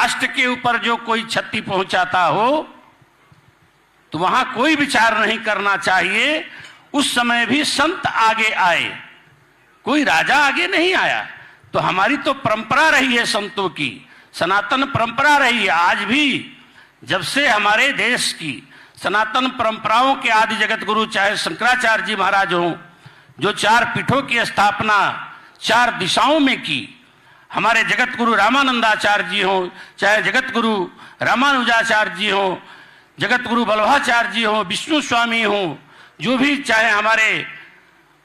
राष्ट्र के ऊपर जो कोई क्षति पहुंचाता हो तो वहां कोई विचार नहीं करना चाहिए। उस समय भी संत आगे आए, कोई राजा आगे नहीं आया। तो हमारी तो परंपरा रही है, संतों की सनातन परंपरा रही है। आज भी जब से हमारे देश की सनातन परंपराओं के आदि जगत गुरु चाहे शंकराचार्य जी महाराज हों, जो 4 पीठों की स्थापना 4 दिशाओं में की, हमारे जगत गुरु रामानंदाचार्य जी हों, चाहे जगत गुरु रामानुजाचार्य जी हों, जगत गुरु बल्लभाचार्य जी हों, विष्णु स्वामी हों, जो भी चाहे हमारे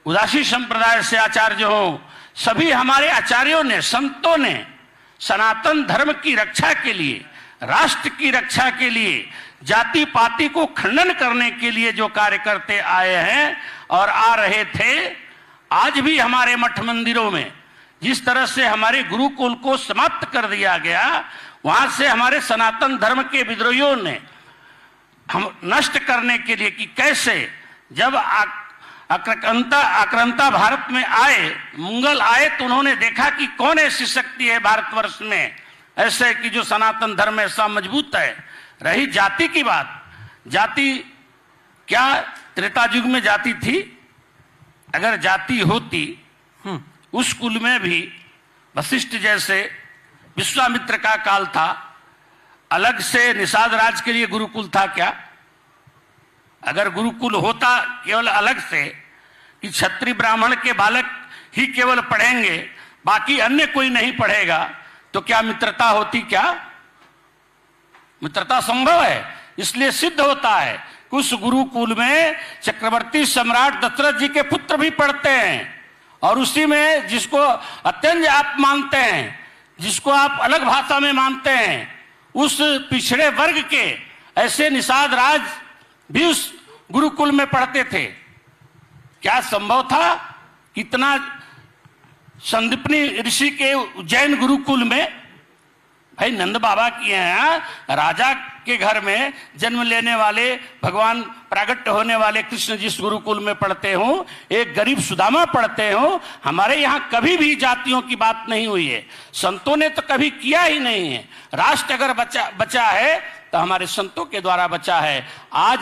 उदासी संप्रदाय से आचार्य हों, सभी हमारे आचार्यों ने, संतों ने सनातन धर्म की रक्षा के लिए, राष्ट्र की रक्षा के लिए, जाति पाति को खंडन करने के लिए जो कार्य करते आए हैं और आ रहे थे। आज भी हमारे मठ मंदिरों में जिस तरह से हमारे गुरुकुल को समाप्त कर दिया गया, वहां से हमारे सनातन धर्म के विद्रोहियों ने हम नष्ट करने के लिए कि कैसे जब आक्रांता भारत में आए, मुगल आए, तो उन्होंने देखा कि कौन ऐसी शक्ति है भारतवर्ष में ऐसे कि जो सनातन धर्म ऐसा मजबूत है। रही जाति की बात, जाति क्या त्रेता युग में जाति थी? अगर जाति होती, उस कुल में भी वशिष्ठ जैसे विश्वामित्र का काल था, अलग से निषाद राज के लिए गुरुकुल था क्या? अगर गुरुकुल होता केवल अलग से कि क्षत्रिय ब्राह्मण के बालक ही केवल पढ़ेंगे, बाकी अन्य कोई नहीं पढ़ेगा, तो क्या मित्रता होती? क्या मित्रता संभव है? इसलिए सिद्ध होता है कि उस गुरुकुल में चक्रवर्ती सम्राट दशरथ जी के पुत्र भी पढ़ते हैं, और उसी में जिसको अत्यंत आप मानते हैं, जिसको आप अलग भाषा में मानते हैं, उस पिछड़े वर्ग के ऐसे निषाद राज भी उस गुरुकुल में पढ़ते थे। क्या संभव था? कितना संदीपनी ऋषि के उज्जैन गुरुकुल में, भाई नंद बाबा के यहाँ राजा के घर में जन्म लेने वाले, भगवान प्रागट्य होने वाले कृष्ण जिस गुरुकुल में पढ़ते हो, एक गरीब सुदामा पढ़ते हो। हमारे यहाँ कभी भी जातियों की बात नहीं हुई है, संतों ने तो कभी किया ही नहीं है। राष्ट्र अगर बचा है तो हमारे संतों के द्वारा बचा है। आज